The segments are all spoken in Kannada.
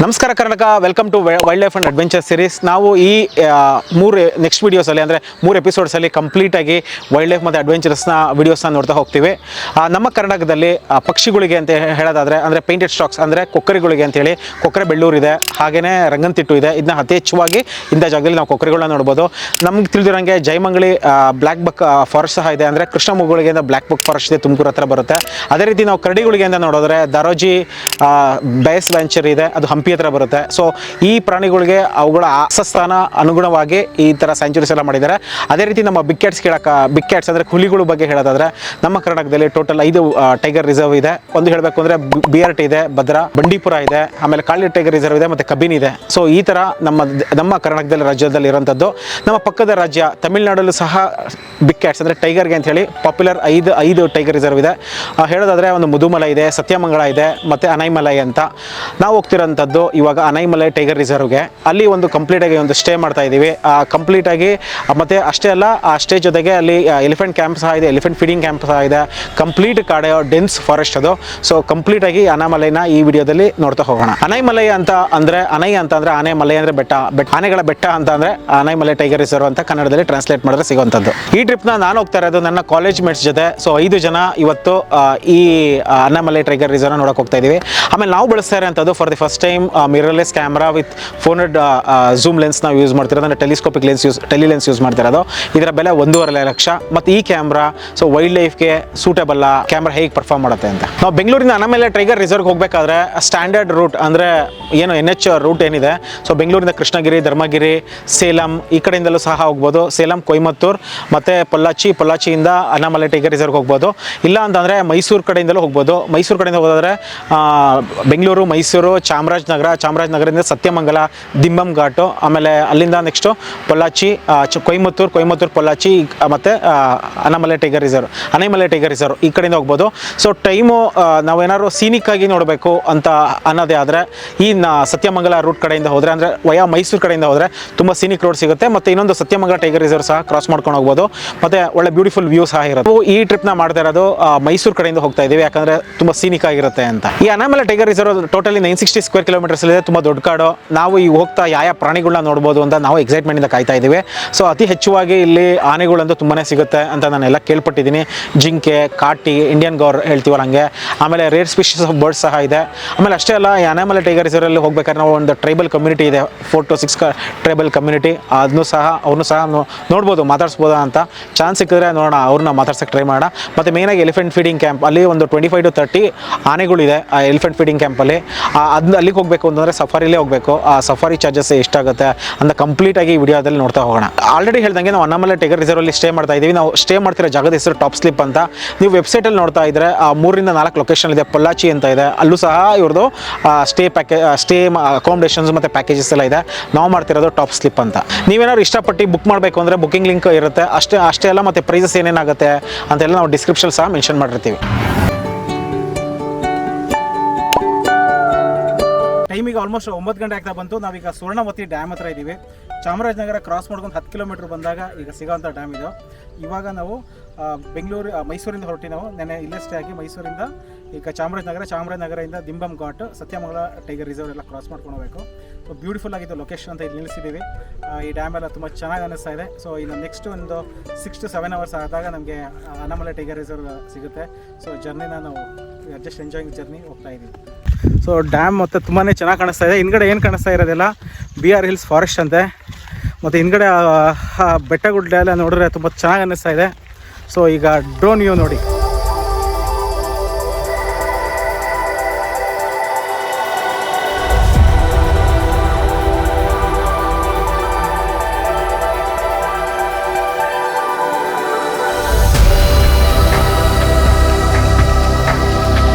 ನಮಸ್ಕಾರ Karnataka, welcome to wildlife and adventure series. ನಾವು ಈ ನೆಕ್ಸ್ಟ್ ವೀಡಿಯೋಸಲ್ಲಿ ಅಂದರೆ 3 ಎಪಿಸೋಡ್ಸಲ್ಲಿ ಕಂಪ್ಲೀಟಾಗಿ ವೈಲ್ಡ್ ಲೈಫ್ ಮತ್ತು ಅಡ್ವೆಂಚರ್ಸ್ನ ವೀಡಿಯೋಸ್ನ ನೋಡ್ತಾ ಹೋಗ್ತೀವಿ. ನಮ್ಮ ಕರ್ನಾಟಕದಲ್ಲಿ ಪಕ್ಷಿಗಳಿಗೆ ಅಂತ ಹೇಳೋದಾದರೆ ಅಂದರೆ ಪೇಂಟೆಡ್ ಸ್ಟಾಕ್ಸ್ ಅಂದರೆ ಕೊಕ್ಕರೆಗಳಿಗೆ ಅಂತೇಳಿ ಕೊಕ್ಕರೆ ಬೆಳ್ಳೂರು ಇದೆ, ಹಾಗೆಯೇ ರಂಗನತಿಟ್ಟು ಇದೆ. ಇದನ್ನ ಅತಿ ಹೆಚ್ಚುವಾಗಿ ಇಂಥ ಜಾಗದಲ್ಲಿ ನಾವು ಕೊಕ್ಕರೆಗಳನ್ನ ನೋಡ್ಬೋದು. ನಮ್ಗೆ ತಿಳಿದಿರೋಂಗೆ ಜಯಮಂಗಳಿ ಬ್ಲ್ಯಾಕ್ ಬಕ್ ಫಾರೆಸ್ಟ್ ಸಹ ಇದೆ, ಅಂದರೆ ಕೃಷ್ಣ ಮೃಗಗಳಿಗೆ ಬ್ಲ್ಯಾಕ್ ಬಕ್ ಫಾರೆಸ್ಟ್ ಇದೆ, ತುಮಕೂರು ಹತ್ರ ಬರುತ್ತೆ. ಅದೇ ರೀತಿ ನಾವು ಕರಡಿಗಳಿಗೆ ಅಂತ ನೋಡಿದ್ರೆ ದಾರೋಜಿ ಬೇಸ್ ವೆಂಚರ್ ಇದೆ, ಅದು ಹಂಪಿ ಹತ್ರ ಬರುತ್ತೆ. ಸೊ ಈ ಪ್ರಾಣಿಗಳಿಗೆ ಅವುಗಳ ವಾಸಸ್ಥಾನ ಅನುಗುಣವಾಗಿ ಈ ಥರ ಸ್ಯಾಂಚುರೀಸ್ ಎಲ್ಲ ಮಾಡಿದ್ದಾರೆ. ಅದೇ ರೀತಿ ನಮ್ಮ ಬಿಗ್ ಕ್ಯಾಟ್ಸ್ ಅಂದರೆ ಹುಲಿಗಳ ಬಗ್ಗೆ ಹೇಳೋದಾದ್ರೆ ನಮ್ಮ ಕರ್ನಾಟಕದಲ್ಲಿ ಟೋಟಲ್ 5 ಟೈಗರ್ ರಿಸರ್ವ್ ಇದೆ. ಒಂದು ಹೇಳಬೇಕು ಅಂದರೆ BRT ಇದೆ, ಭದ್ರಾ, ಬಂಡೀಪುರ ಇದೆ, ಆಮೇಲೆ ಕಾಳಿ ಟೈಗರ್ ರಿಸರ್ವ್ ಇದೆ, ಮತ್ತು ಕಬಿನಿ ಇದೆ. ಸೊ ಈ ಥರ ನಮ್ಮ ಕರ್ನಾಟಕದಲ್ಲಿ ರಾಜ್ಯದಲ್ಲಿ ಇರೋಂಥದ್ದು. ನಮ್ಮ ಪಕ್ಕದ ರಾಜ್ಯ ತಮಿಳುನಾಡಲ್ಲೂ ಸಹ ಬಿಗ್ ಕ್ಯಾಟ್ಸ್ ಅಂದರೆ ಟೈಗರ್ಗೆ ಅಂತ ಹೇಳಿ ಪಾಪ್ಯುಲರ್ 5 ಟೈಗರ್ ರಿಸರ್ವ್ ಇದೆ. ಹೇಳೋದಾದರೆ ಒಂದು ಮುದುಮಲೈ ಇದೆ, ಸತ್ಯಮಂಗಳ ಇದೆ, ಮತ್ತು ಅನೈಮಲೈ ಅಂತ. ನಾವು ಹೋಗ್ತಿರೋಂಥದ್ದು ಇವಾಗ ಅನೈಮಲೈ ಟೈಗರ್ ರಿಸರ್ವ್ಗೆ. ಅಲ್ಲಿ ಒಂದು ಕಂಪ್ಲೀಟಾಗಿ ಒಂದು ಸ್ಟೇ ಮಾಡ್ತಾ ಇದ್ದೀವಿ ಕಂಪ್ಲೀಟಾಗಿ. ಮತ್ತು ಅಷ್ಟೇ ಅಲ್ಲ, ಆ ಸ್ಟೇ ಜೊತೆಗೆ ಅಲ್ಲಿ ಎಲಿಫೆಂಟ್ ಕ್ಯಾಂಪ್ ಸಹ ಇದೆ, ಎಲಿಫೆಂಟ್ ಫೀಡಿಂಗ್ ಕ್ಯಾಂಪ್ ಸಹ ಇದೆ. ಕಂಪ್ಲೀಟ್ ಕಾಡು ಡೆನ್ಸ್ ಫಾರೆಸ್ಟ್ ಅದು. ಸೊ ಕಂಪ್ಲೀಟಾಗಿ ಅನಾಮಲೈನ ಈ ವಿಡಿಯೋದಲ್ಲಿ ನೋಡ್ತಾ ಹೋಗೋಣ. ಅನೈಮಲೈ ಅಂತ ಅಂದರೆ ಆನೆ ಮಲೈ ಅಂದರೆ ಬೆಟ್ಟ, ಆನೆಗಳ ಬೆಟ್ಟ ಅಂತ ಅಂದರೆ ಅನೈಮಲೈ ಟೈಗರ್ ರಿಸರ್ವ್ ಅಂತ ಕನ್ನಡದಲ್ಲಿ ಟ್ರಾನ್ಸ್ಲೇಟ್ ಮಾಡಿದ್ರೆ ಸಿಗುವಂಥದ್ದು. ಈ ಟ್ರಿಪ್ನ ನಾನು ಹೋಗ್ತಾ ಇರೋದು ನನ್ನ ಕಾಲೇಜ್ ಮೇಟ್ಸ್ ಜೊತೆ. ಸೊ 5 ಜನ ಇವತ್ತು ಈ ಅನೈಮಲೈ ಟೈಗರ್ ರಿಸರ್ವ್ನ ನೋಡೋಕೆ ಹೋಗ್ತಾ ಇದ್ದೀವಿ. ಆಮೇಲೆ ನಾವು ಬಳಸ್ತಾ ಇರೋಂಥದ್ದು for the first time mirrorless camera with 400 zoom lens ನಾವು ಯೂಸ್ ಮಾಡ್ತಿರೋದು, ಅಂದರೆ ಟೆಲಿಸ್ಕೋಪಿಕ್ ಟೆಲಿ ಲೆನ್ಸ್ ಯೂಸ್ ಮಾಡ್ತಿರೋದು. ಇದರ ಬೆಲೆ 1.5 ಲಕ್ಷ. ಮತ್ತು ಈ ಕ್ಯಾಮ್ರಾ ಸೊ ವೈಲ್ಡ್ ಲೈಫ್ಗೆ ಸೂಟೇಬಲ್ ಕ್ಯಾಮ್ರಾ ಹೇಗೆ ಪರ್ಫಾರ್ಮ್ ಮಾಡುತ್ತೆ ಅಂತ. ನಾವು ಬೆಂಗಳೂರಿನ ಅನೈಮಲೈ ಟೈಗರ್ ರಿಸರ್ವ್ಗೆ ಹೋಗಬೇಕಾದ್ರೆ ಸ್ಟ್ಯಾಂಡರ್ಡ್ ರೂಟ್ ಅಂದರೆ ಏನು NH ರೂಟ್ ಏನಿದೆ, ಸೊ ಬೆಂಗಳೂರಿಂದ ಕೃಷ್ಣಗಿರಿ, ಧರ್ಮಗಿರಿ, ಸೇಲಂ ಈ ಕಡೆಯಿಂದಲೂ ಸಹ ಹೋಗ್ಬೋದು. ಸೇಲಂ, ಕೊಯಮತ್ತೂರು ಮತ್ತು ಪೊಲ್ಲಾಚಿಯಿಂದ ಅನೈಮಲೈ ಟೈಗರ್ ರಿಸರ್ವ್ಗೆ ಹೋಗ್ಬೋದು. ಇಲ್ಲ ಅಂತಂದರೆ ಮೈಸೂರು ಕಡೆಯಿಂದಲೂ ಹೋಗ್ಬೋದು. ಮೈಸೂರು ಕಡೆಯಿಂದ ಹೋಗೋದಾದ್ರೆ ಬೆಂಗಳೂರು, ಮೈಸೂರು, ಚಾಮರಾಜನಗರದಿಂದ ಸತ್ಯಮಂಗಲ, ದಿಂಬಮ್ ಘಾಟು, ಆಮೇಲೆ ಅಲ್ಲಿಂದ ನೆಕ್ಸ್ಟು ಪೊಲ್ಲಾಚಿ, ಕೊಯಮತ್ತೂರು, ಪೊಲ್ಲಾಚಿ ಮತ್ತು ಅನೈಮಲೈ ಟೈಗರ್ ರಿಸರ್ವ್ ಈ ಕಡೆಯಿಂದ ಹೋಗ್ಬೋದು. ಸೊ ಟೈಮು ನಾವೇನಾದ್ರು ಸೀನಿಕ್ ಆಗಿ ನೋಡಬೇಕು ಅಂತ ಅನ್ನೋದೇ ಆದರೆ ಈ ಸತ್ಯಮಂಗಲ ರೂಟ್ ಕಡೆಯಿಂದ ಹೋದರೆ, ಅಂದರೆ ವಯಾ ಮೈಸೂರು ಕಡೆಯಿಂದ ಹೋದರೆ ತುಂಬ ಸೀನಿಕ್ ರೋಡ್ ಸಿಗುತ್ತೆ. ಮತ್ತು ಇನ್ನೊಂದು ಸತ್ಯಮಂಗಲ ಟೈಗರ್ ರಿಸರ್ವ್ ಸಹ ಕ್ರಾಸ್ ಮಾಡ್ಕೊಂಡು ಹೋಗ್ಬೋದು, ಮತ್ತು ಒಳ್ಳೆ ಬ್ಯೂಟಿಫುಲ್ ವ್ಯೂ ಸಹ ಇರುತ್ತೆ. ಈ ಟ್ರಿಪ್ನ ಮಾಡ್ತಾ ಇರೋದು ಮೈಸೂರು ಕಡೆಯಿಂದ ಹೋಗ್ತಾ ಇದ್ದೀವಿ, ಯಾಕಂದರೆ ತುಂಬ ಸೀನಿಕ್ ಆಗಿರುತ್ತೆ ಅಂತ. ಈ Anaimalai tiger reserve totally 960 square kilometres ಇದೆ, ತುಂಬ ದೊಡ್ಡ ಕಾಡು. ನಾವು ಈಗ ಹೋಗ್ತಾ ಯಾವ ಪ್ರಾಣಿಗಳನ್ನ ನೋಡ್ಬೋದು ಅಂತ ನಾವು ಎಕ್ಸೈಟ್ಮೆಂಟಿಂದ ಕಾಯ್ತಾ ಇದ್ದೀವಿ. ಸೊ ಅತಿ ಹೆಚ್ಚುವಾಗಿ ಇಲ್ಲಿ ಆನೆಗಳಂತೂ ತುಂಬಾ ಸಿಗುತ್ತೆ ಅಂತ ನಾನೆಲ್ಲ ಕೇಳ್ಪಟ್ಟಿದ್ದೀನಿ. ಜಿಂಕೆ, ಕಾಟಿ, ಇಂಡಿಯನ್ ಗೌರ್ ಹೇಳ್ತೀವಲ್ಲ ಹಂಗೆ. ಆಮೇಲೆ ರೇರ್ ಸ್ಪೀಷೀಸ್ ಆಫ್ ಬರ್ಡ್ಸ್ ಸಹ ಇದೆ. ಆಮೇಲೆ ಅಷ್ಟೇ ಅಲ್ಲ, ಈ ಅನೈಮಲೈ ಟೈಗರ್ ರಿಸರ್ವಲ್ಲಿ ಹೋಗ್ಬೇಕಾದ್ರೆ ನಾವು ಒಂದು ಟ್ರೈಬಲ್ ಕಮ್ಯುನಿಟಿ ಇದೆ, 4 to 6 ಟ್ರೈಬಲ್ ಕಮ್ಯುನಿಟಿ. ಅವ್ರನ್ನೂ ಸಹ ನೋಡ್ಬೋದು, ಮಾತಾಡ್ಸ್ಬೋದಾ ಅಂತ. ಚಾನ್ಸ್ ಸಿಕ್ಕಿದ್ರೆ ನೋಡೋಣ, ಅವ್ರನ್ನ ಮಾತಾಡ್ಸೋಕ್ಕೆ ಟ್ರೈ ಮಾಡೋಣ. ಮತ್ತು ಮೇಯ್ನಾಗಿ ಎಲಿಫೆಂಟ್ ಫೀಡಿಂಗ್ ಕ್ಯಾಂಪ್, ಅಲ್ಲಿ ಒಂದು 25 to 30 ಆನೆಗಳಿದೆ ಆ ಎಲಿಫೆಂಟ್ ಫೀಡಿಂಗ್ ಕ್ಯಾಂಪಲ್ಲಿ. ಅಲ್ಲಿಗೆ ಹೋಗಬೇಕು ಅಂತಂದರೆ ಸಫಾರಿಲೇ ಹೋಗಬೇಕು. ಆ ಸಫಾರಿ ಚಾರ್ಜಸ್ ಎಷ್ಟಾಗುತ್ತೆ ಅಂತ ಕಂಪ್ಲೀಟಾಗಿ ಈ ವಿಡಿಯೋದಲ್ಲಿ ನೋಡ್ತಾ ಹೋಗೋಣ. ಆಲ್ರೆಡಿ ಹೇಳ್ದಂಗೆ ನಾವು ಅನೈಮಲೈ ಟೈಗರ್ ರಿಸರ್ವಲ್ಲಿ ಸ್ಟೇ ಮಾಡ್ತಾ ಇದ್ದೀವಿ. ನಾವು ಸ್ಟೇ ಮಾಡ್ತಿರೋ ಜಾಗದ ಹೆಸರು ಟಾಪ್ ಸ್ಲಿಪ್ ಅಂತ. ನೀವು ವೆಬ್ಸೈಟಲ್ಲಿ ನೋಡ್ತಾ ಇದ್ದರೆ 3 ರಿಂದ 4 ಲೊಕೇಶನ್ ಇದೆ. ಪೊಲ್ಲಾಚಿ ಅಂತ ಇದೆ, ಅಲ್ಲೂ ಸಹ ಇವ್ರದ್ದು ಸ್ಟೇ ಅಕಾಮಿಡೇಷನ್ಸ್ ಮತ್ತು ಪ್ಯಾಕೇಜಸ್ ಎಲ್ಲ ಇದೆ. ನಾವು ಮಾಡ್ತಿರೋದು ಟಾಪ್ ಸ್ಲಿಪ್ ಅಂತ. ನೀವೇನಾದ್ರು ಇಷ್ಟಪಟ್ಟು ಬುಕ್ ಮಾಡಬೇಕು ಅಂದರೆ ಬುಕ್ಕಿಂಗ್ ಲಿಂಕ್ ಇರುತ್ತೆ. ಅಷ್ಟೇ ಅಲ್ಲ, ಮತ್ತು ಪ್ರೈಸಸ್ ಏನೇನಾಗುತ್ತೆ ಅಂತೆಲ್ಲ ನಾವು ಡಿಸ್ಕ್ರಿಪ್ಷನ್ ಸಹ ಮೆನ್ಷನ್ ಮಾಡಿರ್ತೀವಿ. ಟೈಮಿಗೆ ಆಲ್ಮೋಸ್ಟ್ 9 ಗಂಟೆ ಆಗ್ತಾ ಬಂತು. ನಾವೀಗ ಸುವರ್ಣವತಿ ಡ್ಯಾಮ್ ಹತ್ರ ಇದ್ದೀವಿ. ಚಾಮರಾಜನಗರ ಕ್ರಾಸ್ ಮಾಡ್ಕೊಂಡು 10 ಕಿಲೋಮೀಟರ್ ಬಂದಾಗ ಈಗ ಸಿಗೋಂಥ ಡ್ಯಾಮ್ ಇದು. ಇವಾಗ ನಾವು ಮೈಸೂರಿಂದ ಹೊರಟಿ. ನಾವು ನೆನೆ ಇಲ್ಲೇ ಸ್ಟೇ ಆಗಿ ಮೈಸೂರಿಂದ ಈಗ ಚಾಮರಾಜನಗರದಿಂದ ದಿಂಬಮ್ ಘಾಟ್, ಸತ್ಯಮಂಗಲ ಟೈಗರ್ ರಿಸರ್ವ್ ಎಲ್ಲ ಕ್ರಾಸ್ ಮಾಡ್ಕೊಂಡು ಹೋಗಬೇಕು. ಸೊ ಬ್ಯೂಟಿಫುಲ್ ಆಗಿದ್ದು ಲೊಕೇಶನ್ ಅಂತ ಇಲ್ಲಿ ನಿಲ್ಲಿಸಿದ್ದೀವಿ. ಈ ಡ್ಯಾಮ್ ಎಲ್ಲ ತುಂಬ ಚೆನ್ನಾಗಿ ಅನ್ನಿಸ್ತಾ ಇದೆ. ಸೊ ಇನ್ನು ನೆಕ್ಸ್ಟ್ ಒಂದು 6 to 7 hours ಆದಾಗ ನಮಗೆ ಅನೈಮಲೈ ಟೈಗರ್ ರಿಸರ್ವ್ ಸಿಗುತ್ತೆ. ಸೊ ಜರ್ನಿನ ನಾವು ಜಸ್ಟ್ ಎಂಜಾಯಿಂಗ್ ಜರ್ನಿ ಹೋಗ್ತಾ ಇದ್ದೀವಿ. ಸೊ ಡ್ಯಾಮ್ ಮತ್ತು ತುಂಬಾ ಚೆನ್ನಾಗಿ ಕಾಣಿಸ್ತಾ ಇದೆ. ಹಿಂದ್ಗಡೆ ಏನು ಕಾಣಿಸ್ತಾ ಇರೋದಿಲ್ಲ, BR ಹಿಲ್ಸ್ ಫಾರೆಸ್ಟ್ ಅಂತೆ. ಮತ್ತು ಹಿಂದ್ಗಡೆ ಬೆಟ್ಟಗುಡ್ಡ ನೋಡಿದ್ರೆ ತುಂಬ ಚೆನ್ನಾಗಿ ಅನ್ನಿಸ್ತಾ ಇದೆ. ಸೊ ಈಗ ಡ್ರೋನ್ ವ್ಯೂ ನೋಡಿ.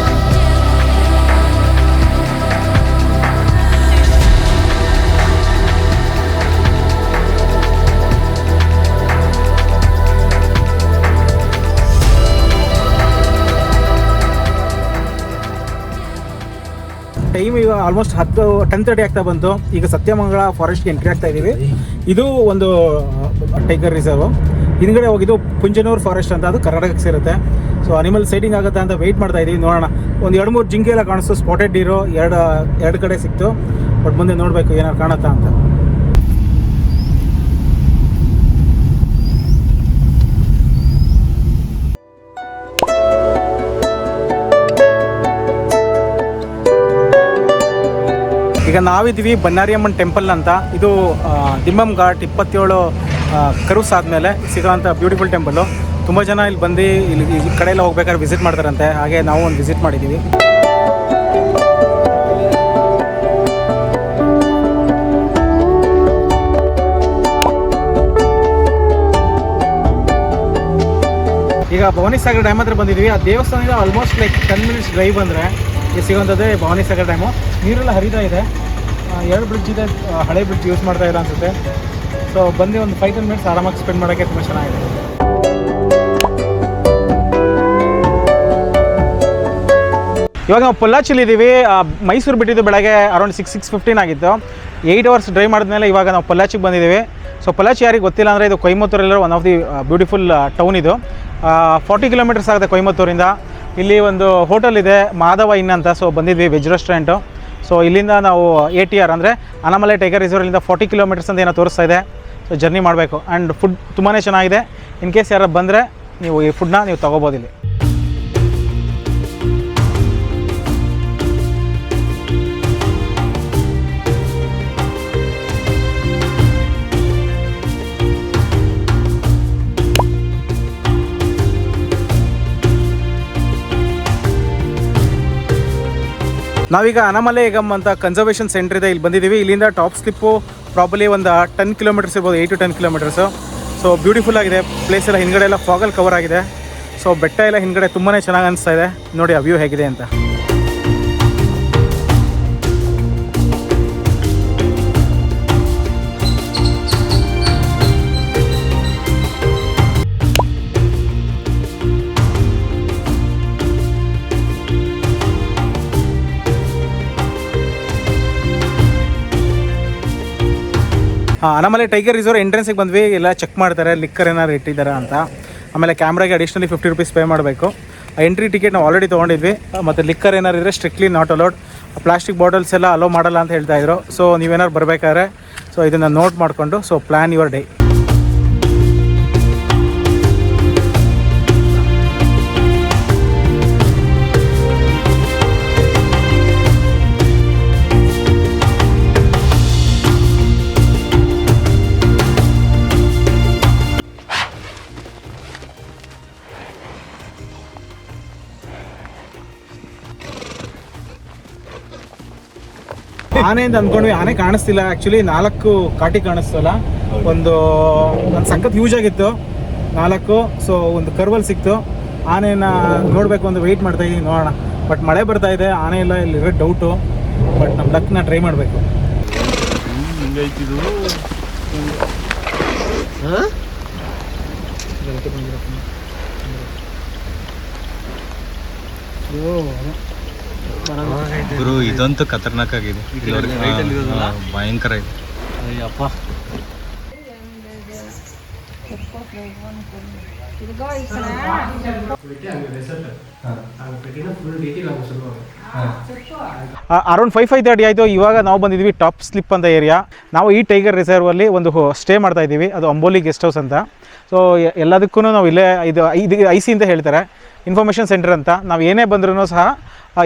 ಟೈಮ್ ಈಗ ಆಲ್ಮೋಸ್ಟ್ 10:30 ಆಗ್ತಾ ಬಂತು. ಈಗ ಸತ್ಯಮಂಗಲ ಫಾರೆಸ್ಟ್ಗೆ ಎಂಟ್ರಿ ಆಗ್ತಾ ಇದ್ದೀವಿ. ಇದು ಒಂದು ಟೈಗರ್ ರಿಸರ್ವ್. ಹಿಂದ್ಗಡೆ ಹೋಗಿದ್ದು ಪುಂಜನೂರು ಫಾರೆಸ್ಟ್ ಅಂತ, ಅದು ಕರ್ನಾಟಕಕ್ಕೆ ಸೇರುತ್ತೆ. ಸೊ ಅನಿಮಲ್ ಸೈಟಿಂಗ್ ಆಗುತ್ತೆ ಅಂತ ವೆಯ್ಟ್ ಮಾಡ್ತಾ ಇದ್ದೀವಿ. ನೋಡೋಣ. ಒಂದು 2-3 ಜಿಂಕೆ ಎಲ್ಲ ಕಾಣಿಸ್ತು. ಸ್ಪಾಟೆಡ್ ಡೀರು ಎರಡು ಕಡೆ ಸಿಕ್ತು. ಬಟ್ ಮುಂದೆ ನೋಡಬೇಕು ಏನಾದ್ರು ಕಾಣುತ್ತಾ ಅಂತ. ಈಗ ನಾವಿದ್ದೀವಿ ಬನ್ನಾರಿಯಮ್ಮನ ಟೆಂಪಲ್ ಅಂತ. ಇದು ದಿಮ್ಮಮ್ ಘಾಟ್ 27 ಕರ್ವ್ಸ್ ಆದಮೇಲೆ ಸಿಗೋವಂಥ ಬ್ಯೂಟಿಫುಲ್ ಟೆಂಪಲ್ಲು. ತುಂಬ ಜನ ಇಲ್ಲಿ ಬಂದು ಇಲ್ಲಿ ಈ ಕಡೆ ಎಲ್ಲ ಹೋಗ್ಬೇಕಾದ್ರೆ ವಿಸಿಟ್ ಮಾಡ್ತಾರಂತೆ. ಹಾಗೆ ನಾವು ಒಂದು ವಿಸಿಟ್ ಮಾಡಿದ್ದೀವಿ. ಈಗ ಭವಾನಿಸಾಗರ್ ಡ್ಯಾಮ್ ಹತ್ರ ಬಂದಿದ್ದೀವಿ. ಆ ದೇವಸ್ಥಾನದಿಂದ ಆಲ್ಮೋಸ್ಟ್ ಲೈಕ್ 10 ಮಿನಿಟ್ಸ್ ಡ್ರೈವ್ ಬಂದರೆ ಇಲ್ಲಿ ಸಿಗೋಂಥದ್ದೇ ಭವಾನಿಸಾಗರ್ ಡ್ಯಾಮು. ನೀರೆಲ್ಲ ಹರಿತಾ ಇದೆ. 2 ಬ್ರಿಡ್ಜ್ ಇದೆ, ಹಳೆ ಬ್ರಿಡ್ಜ್ ಯೂಸ್ ಮಾಡ್ತಾ ಇಲ್ಲ ಅನಿಸುತ್ತೆ. ಸೊ ಬಂದು ಒಂದು 5-10 ಮಿನಿಟ್ಸ್ ಆರಾಮಾಗಿ ಸ್ಪೆಂಡ್ ಮಾಡೋಕ್ಕೆ ತುಂಬ ಚೆನ್ನಾಗಿದೆ. ಇವಾಗ ನಾವು ಪೊಲ್ಲಾಚಿಲಿದ್ದೀವಿ. ಮೈಸೂರು ಬಿಟ್ಟಿದ್ದು ಬೆಳಗ್ಗೆ ಅರೌಂಡ್ 6-6:15 ಆಗಿತ್ತು. 8 ಅವರ್ಸ್ ಡ್ರೈವ್ ಮಾಡಿದ್ಮೇಲೆ ಇವಾಗ ನಾವು ಪೊಲ್ಲಾಚಿಗೆ ಬಂದಿದ್ದೀವಿ. ಸೊ ಪೊಲ್ಲಾಚಿ ಯಾರಿಗೆ ಗೊತ್ತಿಲ್ಲ ಅಂದರೆ ಇದು ಕೊಯಮತ್ತೂರಲ್ಲಿರೋ one of the beautiful town ಇದು. 40 ಕಿಲೋಮೀಟರ್ಸ್ ಆಗುತ್ತೆ ಕೊಯಮತ್ತೂರಿಂದ. ಇಲ್ಲಿ ಒಂದು ಹೋಟೆಲ್ ಇದೆ, ಮಾಧವ ಇನ್ ಅಂತ. ಸೊ ಬಂದಿದ್ವಿ, ವೆಜ್ ರೆಸ್ಟೋರೆಂಟು. ಸೊ ಇಲ್ಲಿಂದ ನಾವು ATR ಅಂದರೆ ಅನಾಮಲೈ ಟೈಗರ್ ರಿಸರ್ವಿಂದ 40 ಕಿಲೋಮೀಟರ್ಸ್ ಅಂತ ಏನೋ ತೋರಿಸ್ತಾ ಇದೆ. ಸೊ ಜರ್ನಿ ಮಾಡಬೇಕು. ಆ್ಯಂಡ್ ಫುಡ್ ತುಂಬಾ ಚೆನ್ನಾಗಿದೆ. ಇನ್ ಕೇಸ್ ಯಾರು ಬಂದರೆ ನೀವು ಈ ಫುಡ್ನ ನೀವು ತೊಗೋಬೋದು ಇಲ್ಲಿ. ನಾವೀಗ ಅನಾಮಲೈ ಗಮ್ ಅಂತ ಕನ್ಸರ್ವೇಷನ್ ಸೆಂಟರ್ ಇದೆ, ಇಲ್ಲಿ ಬಂದಿದ್ದೀವಿ. ಇಲ್ಲಿಂದ ಟಾಪ್ ಸ್ಲಿಪ್ಪು ಪ್ರಾಬಲಿ ಒಂದು 10 ಕಿಲೋಮೀಟರ್ಸ್ ಇರ್ಬೋದು, 8 to 10 ಕಿಲೋಮೀಟರ್ಸು. ಸೊ ಬ್ಯೂಟಿಫುಲ್ ಆಗಿದೆ ಪ್ಲೇಸ್ ಎಲ್ಲ. ಹಿಂದ್ಗಡೆ ಎಲ್ಲ ಫಾಗಲ್ಲಿ ಕವರ್ ಆಗಿದೆ. ಸೊ ಬೆಟ್ಟ ಎಲ್ಲ ಹಿಂದ್ಗಡೆ ತುಂಬಾ ಚೆನ್ನಾಗಿ ಅನಿಸ್ತಾ ಇದೆ. ನೋಡಿ ಆ ವ್ಯೂ ಹೇಗಿದೆ ಅಂತ. ಅನಾಮಲೈ ಟೈಗರ್ ರಿಸರ್ವ್ ಎಂಟ್ರೆನ್ಸಿಗೆ ಬಂದ್ವಿ. ಎಲ್ಲ ಚೆಕ್ ಮಾಡ್ತಾರೆ ಲಿಕ್ಕರ್ ಏನಾದ್ರು ಇಟ್ಟಿದ್ದಾರೆ ಅಂತ. ಆಮೇಲೆ ಕ್ಯಾಮ್ರಾಗೆ ಅಡಿಷ್ನಲಿ 50 ರೂಪೀಸ್ ಪೇ ಮಾಡಬೇಕು. ಎಂಟ್ರಿ ಟಿಕೆಟ್ ನಾವು ಆಲ್ರೆಡಿ ತೊಗೊಂಡಿದ್ವಿ. ಮತ್ತು ಲಿಕ್ಕರ್ ಏನಾರು ಇದ್ದರೆ strictly not allowed. Plastic bottles ಎಲ್ಲ ಅಲೋ ಮಾಡಲ್ಲ ಅಂತ ಹೇಳ್ತಾಯಿದ್ರು. ಸೊ ನೀವೇನಾದ್ರು ಬರಬೇಕಾದ್ರೆ ಸೊ ಇದನ್ನು ನೋಟ್ ಮಾಡಿಕೊಂಡು ಸೊ ಪ್ಲ್ಯಾನ್ ಯುವರ್ ಡೇ. ಆನೆ ಅಂತ ಅಂದ್ಕೊಂಡ್ವಿ. ಆನೆ ಕಾಣಿಸ್ತಿಲ್ಲ ಆ್ಯಕ್ಚುಲಿ. 4 ಕಾಟಿ ಕಾಣಿಸ್ತಲ್ಲ. ಒಂದು ನನ್ನ ಸಖತ್ ಯೂಸ್ ಆಗಿತ್ತು 4. ಸೊ ಒಂದು ಕರ್ವಲ್ ಸಿಕ್ತು. ಆನೆನ ನೋಡಬೇಕು ಅಂತ ವೆಯ್ಟ್ ಮಾಡ್ತಾ ಇದ್ದೀನಿ, ನೋಡೋಣ. ಬಟ್ ಮಳೆ ಬರ್ತಾ ಇದೆ, ಆನೆ ಇಲ್ಲ ಇಲ್ಲಿರೋ ಡೌಟು. ಬಟ್ ನಮ್ಮ ಲಕ್ನ ಟ್ರೈ ಮಾಡಬೇಕು. ಗುರು ಇದಂತೂ ಖತರ್ನಾಕ್ ಆಗಿದೆ, ಭಯಂಕರ ಇದೆ. ಅಯ್ಯಪ್ಪ ಅರೌಂಡ್ 5:30 ಆಯಿತು. ಇವಾಗ ನಾವು ಬಂದಿದ್ದೀವಿ ಟಾಪ್ ಸ್ಲಿಪ್ ಅಂತ ಏರಿಯಾ. ನಾವು ಈ ಟೈಗರ್ ರಿಸರ್ವಲ್ಲಿ ಒಂದು ಸ್ಟೇ ಮಾಡ್ತಾ ಇದ್ದೀವಿ. ಅದು ಅಂಬೋಲಿ ಗೆಸ್ಟ್ ಹೌಸ್ ಅಂತ. ಸೊ ಎಲ್ಲದಕ್ಕೂ ನಾವು ಇಲ್ಲೇ ಇದು IC ಅಂತ ಹೇಳ್ತಾರೆ, ಇನ್ಫಾರ್ಮೇಷನ್ ಸೆಂಟರ್ ಅಂತ. ನಾವು ಏನೇ ಬಂದ್ರೂ ಸಹ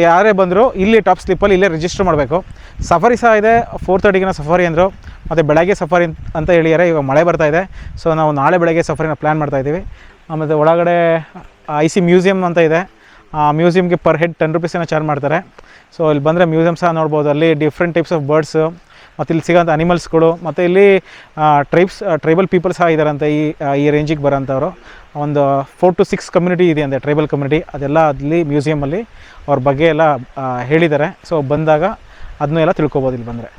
ಯಾರೇ ಬಂದರೂ ಇಲ್ಲಿ ಟಾಪ್ ಸ್ಲಿಪ್ಪಲ್ಲಿ ಇಲ್ಲೇ ರಿಜಿಸ್ಟರ್ ಮಾಡಬೇಕು. ಸಫಾರಿ ಸಹ ಇದೆ, 4:30ಗೆ ಸಫಾರಿ ಅಂದರು. ಮತ್ತು ಬೆಳಗ್ಗೆ ಸಫಾರಿ ಅಂತ ಹೇಳಿದ್ದಾರೆ. ಇವಾಗ ಮಳೆ ಬರ್ತಾ ಇದೆ. ಸೊ ನಾವು ನಾಳೆ ಬೆಳಗ್ಗೆ ಸಫಾರಿನ ಪ್ಲ್ಯಾನ್ ಮಾಡ್ತಾಯಿದ್ದೀವಿ. ಮತ್ತು ಒಳಗಡೆ IC ಮ್ಯೂಸಿಯಮ್ ಅಂತ ಇದೆ. ಮ್ಯೂಸಿಯಮ್ಗೆ ಪರ್ ಹೆಡ್ 10 ರೂಪೀಸನ್ನು ಚಾರ್ಜ್ ಮಾಡ್ತಾರೆ. ಸೊ ಇಲ್ಲಿ ಬಂದರೆ ಮ್ಯೂಸಿಯಮ್ ಸಹ ನೋಡ್ಬೋದು. ಅಲ್ಲಿ ಡಿಫ್ರೆಂಟ್ ಟೈಪ್ಸ್ ಆಫ್ ಬರ್ಡ್ಸು ಮತ್ತು ಇಲ್ಲಿ ಸಿಗೋಂಥ ಅನಿಮಲ್ಸ್ಗಳು, ಮತ್ತು ಇಲ್ಲಿ ಟ್ರೈಬಲ್ ಪೀಪಲ್ ಸಹ ಇದ್ದಾರಂತೆ ಈ ರೇಂಜಿಗೆ ಬರೋಂಥವ್ರು. ಒಂದು 4 to 6 ಕಮ್ಯುನಿಟಿ ಇದೆ ಅಂತೆ, ಟ್ರೈಬಲ್ ಕಮ್ಯುನಿಟಿ. ಅದೆಲ್ಲ ಅಲ್ಲಿ ಮ್ಯೂಸಿಯಮಲ್ಲಿ ಅವ್ರ ಬಗ್ಗೆ ಎಲ್ಲ ಹೇಳಿದ್ದಾರೆ. ಸೊ ಬಂದಾಗ ಅದನ್ನೂ ಎಲ್ಲ ತಿಳ್ಕೊಬೋದು ಇಲ್ಲಿ ಬಂದರೆ.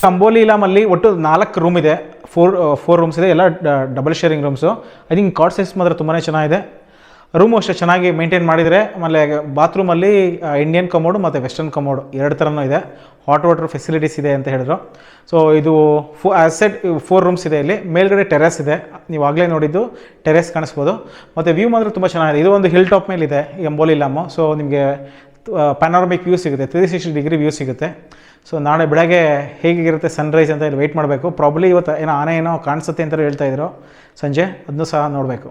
ಅಂಬೋಲಿ ಇಲಾಮಲ್ಲಿ ಒಟ್ಟು 4 ರೂಮ್ ಇದೆ, ಫೋರ್ ರೂಮ್ಸ್ ಇದೆ, ಎಲ್ಲ double sharing rooms. I think cot size ಮಾತ್ರ ತುಂಬಾ ಚೆನ್ನಾಗಿದೆ. ರೂಮು ಅಷ್ಟೇ ಚೆನ್ನಾಗಿ ಮೇಂಟೈನ್ ಮಾಡಿದರೆ. ಆಮೇಲೆ ಬಾತ್ರೂಮಲ್ಲಿ ಇಂಡಿಯನ್ ಕಮೋಡು ಮತ್ತು ವೆಸ್ಟರ್ನ್ ಕಮೋಡು 2 ಥರನೂ ಇದೆ. ಹಾಟ್ ವಾಟರ್ ಫೆಸಿಲಿಟೀಸ್ ಇದೆ ಅಂತ ಹೇಳಿದ್ರು. ಸೊ ಇದು ಆ್ಯಸ್ ಸೆಡ್ 4 ರೂಮ್ಸ್ ಇದೆ. ಇಲ್ಲಿ ಮೇಲ್ಗಡೆ ಟೆರೆಸ್ ಇದೆ, ನೀವು ಆಗಲೇ ನೋಡಿದ್ದು ಟೆರೆಸ್ ಕಾಣಿಸ್ಬೋದು. ಮತ್ತು ವ್ಯೂ ಮಾತ್ರ ತುಂಬ ಚೆನ್ನಾಗಿದೆ. ಇದು ಒಂದು ಹಿಲ್ ಟಾಪ್ ಮೇಲಿದೆ ಈ ಅಂಬೋಲಿ ಇಲಾಮು. ಸೊ ನಿಮಗೆ ಪ್ಯಾನೋರಮಿಕ್ ವ್ಯೂ ಸಿಗುತ್ತೆ, 360 ಡಿಗ್ರಿ ವ್ಯೂ ಸಿಗುತ್ತೆ. ಸೊ ನಾಳೆ ಬೆಳಗ್ಗೆ ಹೇಗಿರುತ್ತೆ ಸನ್ರೈಸ್ ಅಂತ ಇಲ್ಲಿ ವೆಯ್ಟ್ ಮಾಡಬೇಕು. ಪ್ರಾಬ್ಲಿ ಇವತ್ತು ಏನೋ ಆನೆ ಏನೋ ಕಾಣಿಸುತ್ತೆ ಅಂತ ಹೇಳ್ತಾಯಿದ್ರು ಸಂಜೆ, ಅದನ್ನು ಸಹ ನೋಡಬೇಕು.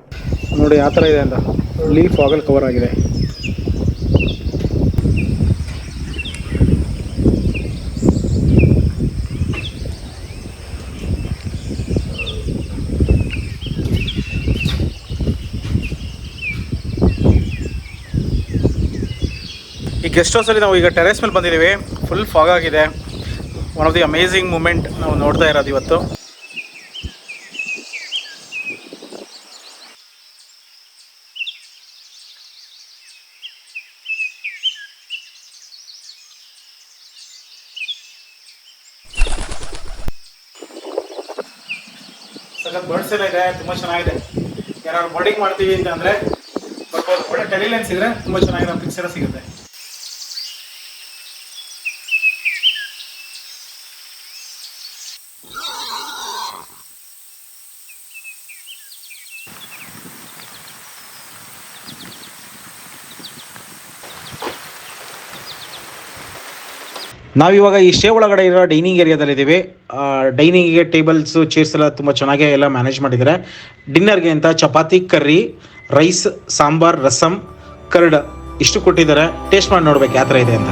ನೋಡಿ ಯಾವ ಥರ ಇದೆ ಅಂತ, ಲೀಫ್ ಆಗಲ್ ಕವರ್ ಆಗಿದೆ. ಈ ಗೆಸ್ಟ್ ಹೌಸಲ್ಲಿ ನಾವು ಈಗ ಟೆರೆಸ್ ಮೇಲೆ ಬಂದಿದ್ದೀವಿ. ಫುಲ್ ಫಾಗ್ ಆಗಿದೆ. One of the amazing moment ನಾವು ನೋಡ್ತಾ ಇರೋದು ಇವತ್ತು. ಸಖತ್ ಬರ್ಡ್ಸ್ ಎಲ್ಲ ಇದೆ, ತುಂಬ ಚೆನ್ನಾಗಿದೆ. ಯಾರು ಬೋರ್ಡಿಂಗ್ ಮಾಡ್ತೀವಿ ಅಂತ ಅಂದರೆ ಬರ್ಬೋದು. ಒಳ್ಳೆ ಟೆಲಿಲೈನ್ ಸಿಗರೆ ತುಂಬ ಚೆನ್ನಾಗಿರೋ ಪಿಕ್ಸ್ ಎಲ್ಲ ಸಿಗುತ್ತೆ. ನಾವಿವಾಗ ಈ ಸ್ಟೇ ಒಳಗಡೆ ಇರೋ ಡೈನಿಂಗ್ ಏರಿಯಾದಲ್ಲಿದ್ದೀವಿ. ಡೈನಿಂಗಿಗೆ ಟೇಬಲ್ಸು ಚೇರ್ಸ್ ಎಲ್ಲ ತುಂಬ ಚೆನ್ನಾಗೇ ಎಲ್ಲ ಮ್ಯಾನೇಜ್ ಮಾಡಿದ್ದಾರೆ. ಡಿನ್ನರ್ಗೆ ಅಂತ chapati, curry, rice, sambar, rasam, curd ಇಷ್ಟು ಕೊಟ್ಟಿದ್ದಾರೆ. ಟೇಸ್ಟ್ ಮಾಡಿ ನೋಡ್ಬೇಕು ಯಾವ ಥರ ಇದೆ ಅಂತ.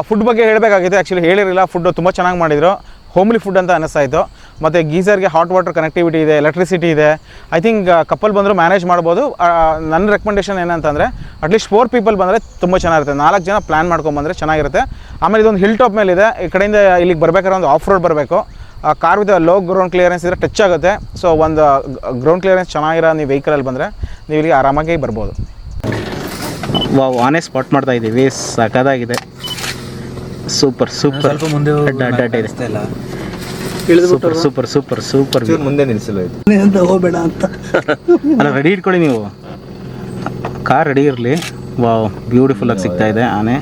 ಫುಡ್ ಬಗ್ಗೆ ಹೇಳಬೇಕಾಗಿದೆ. ಆ್ಯಕ್ಚುಲಿ ಹೇಳಿರಲಿಲ್ಲ, ಫುಡ್ಡು ತುಂಬ ಚೆನ್ನಾಗಿ ಮಾಡಿದರು. ಹೋಮ್ಲಿ ಫುಡ್ ಅಂತ ಅನ್ನಿಸ್ತಾಯಿತ್ತು. ಮತ್ತು ಗೀಸರ್ಗೆ ಹಾಟ್ ವಾಟರ್ ಕನೆಕ್ಟಿವಿಟಿ ಇದೆ, ಎಲೆಕ್ಟ್ರಿಸಿಟಿ ಇದೆ. ಐ ಥಿಂಕ್ ಕಪಲ್ ಬಂದರೂ ಮ್ಯಾನೇಜ್ ಮಾಡ್ಬೋದು. ನನ್ನ ರೆಕಮೆಂಡೇಷನ್ ಏನಂತಂದರೆ ಅಟ್ಲೀಸ್ಟ್ 4 ಪೀಪಲ್ ಬಂದರೆ ತುಂಬ ಚೆನ್ನಾಗಿರುತ್ತೆ. 4 ಜನ ಪ್ಲ್ಯಾನ್ ಮಾಡ್ಕೊಂಬಂದರೆ ಚೆನ್ನಾಗಿರುತ್ತೆ. ಆಮೇಲೆ ಇದೊಂದು ಹಿಲ್ ಟಾಪ್ ಮೇಲೆ ಇದೆ. ಈ ಕಡೆಯಿಂದ ಇಲ್ಲಿಗೆ ಬರಬೇಕಾದ್ರೆ ಒಂದು ಆಫ್ ರೋಡ್ ಬರಬೇಕು. Car with low ground clearance ಇದ್ದರೆ ಟಚ್ ಆಗುತ್ತೆ. ಸೊ ಒಂದು ಗ್ರೌಂಡ್ ಕ್ಲಿಯರೆನ್ಸ್ ಚೆನ್ನಾಗಿರೋ ನೀವು ವೆಹಿಕಲಲ್ಲಿ ಬಂದರೆ ನೀವು ಇಲ್ಲಿಗೆ ಆರಾಮಾಗಿ ಬರ್ಬೋದು. ಆನೆ ಸ್ಪಾಟ್ ಮಾಡ್ತಾ ಇದ್ದೀವಿ. ಸಖತ್ತಾಗಿದೆ. Super super. ಮುಂದೆ ಸೂಪರ್ ಸೂಪರ್ ಸೂಪರ್ ಸೂಪರ್. ಮುಂದೆ ನಿಲ್ಸಲು ಹೋಗಬೇಡ ಅಂತ ಅಲ್ಲ, ರೆಡಿ ಇಟ್ಕೊಳ್ಳಿ ನೀವು. ಕಾರ್ ರೆಡಿ ಇರಲಿ. ವಾವ್, ಬ್ಯೂಟಿಫುಲ್ ಆಗಿ ಸಿಗ್ತಾ ಇದೆ ಆನೆ.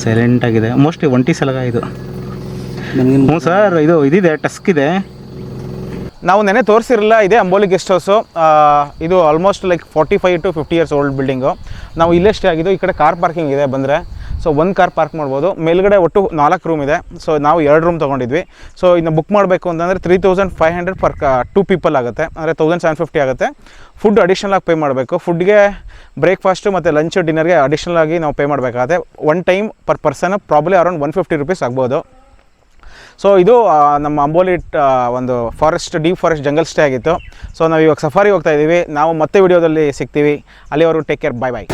ಸೈಲೆಂಟ್ ಆಗಿದೆ. ಮೋಸ್ಟ್ಲಿ ಒಂಟಿ ಸಲಗ ಇದು. ಹ್ಞೂ ಸರ್, ಇದಿದೆ, ಟಸ್ಕ್ ಇದೆ. ನಾವು ನೆನೆ ತೋರಿಸಿರಲಿಲ್ಲ, ಇದೆ ಅಂಬೋಲಿ ಗೆಸ್ಟ್ ಹೌಸು. ಇದು almost like 45 to 50 years old building. ನಾವು ಇಲ್ಲೇ ಸ್ಟೇ ಆಗಿದ್ದು. ಈ ಕಡೆ ಕಾರ್ ಪಾರ್ಕಿಂಗ್ ಇದೆ ಬಂದರೆ. ಸೊ 1 ಕಾರ್ ಪಾರ್ಕ್ ಮಾಡ್ಬೋದು. ಮೇಲ್ಗಡೆ ಒಟ್ಟು 4 ರೂಮ್ ಇದೆ. ಸೊ ನಾವು 2 ರೂಮ್ ತೊಗೊಂಡಿದ್ವಿ. ಸೊ ಇನ್ನು ಬುಕ್ ಮಾಡಬೇಕು ಅಂತಂದರೆ 3500 ಪರ್ 2 ಪೀಪಲ್ ಆಗುತ್ತೆ, ಅಂದರೆ 1750 ಆಗುತ್ತೆ. ಫುಡ್ ಅಡಿಷ್ನಲ್ ಆಗಿ ಪೇ ಮಾಡಬೇಕು. ಫುಡ್ಗೆ ಬ್ರೇಕ್ಫಾಸ್ಟು ಮತ್ತು ಲಂಚ್ ಡಿನ್ನರ್ಗೆ ಅಡಿಷ್ನಲ್ ಆಗಿ ನಾವು ಪೇ ಮಾಡಬೇಕಾಗುತ್ತೆ. 1 time per person probably around 150 rupees ಆಗ್ಬೋದು. ಸೊ ಇದು ನಮ್ಮ ಅಂಬೋಲಿ ಒಂದು ಡೀಪ್ ಫಾರೆಸ್ಟ್ ಜಂಗಲ್ ಸ್ಟೇ ಆಗಿತ್ತು. ಸೊ ನಾವು ಇವಾಗ ಸಫಾರಿ ಹೋಗ್ತಾ ಇದ್ದೀವಿ. ನಾವು ಮತ್ತೆ ವಿಡಿಯೋದಲ್ಲಿ ಸಿಗ್ತೀವಿ. ಅಲ್ಲಿವರೆಗೂ ಟೇಕ್ ಕೇರ್, ಬಾಯ್ ಬಾಯ್.